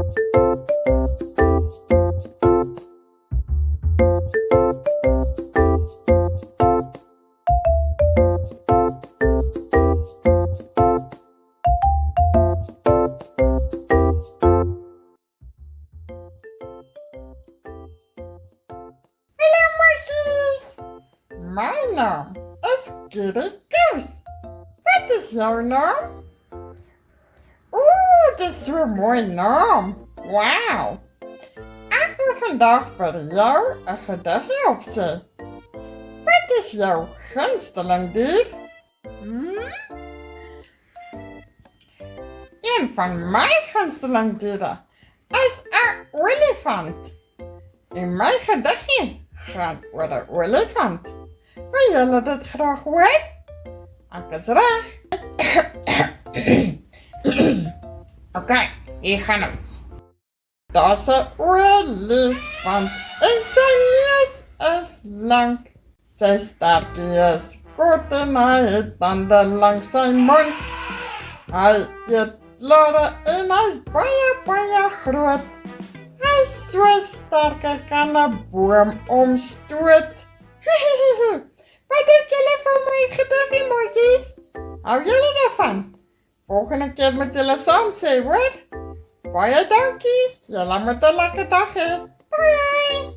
Mijn naam is Kitty Koos. Wat is jouw naam? Oeh, dat is zo'n mooie naam. Wauw. Ik wil vandaag voor jou een gedichtje opzien. Wat is jouw gunsteling dier? Een van mijn gunsteling dieren is een olifant. In mijn gedichtje gaat over de olifant. Wil jullie dit graag horen? Ik is recht. Oké, hier gaan we. Dat is een olifant en zijn neus is lang. Zijn staartje is kort en hij heeft tanden langs zijn mond. Hij eet bladeren en hij is baie groot. Hij is zo sterk, hij kan een boom omstoot. Wat denk jullie van mijn gedichtje, mooietjes? Hou jullie ervan? Volgende keer moet jullie samen zijn, hoor. Baie dankie. Jullie moeten een lekker dag hebben. Bye.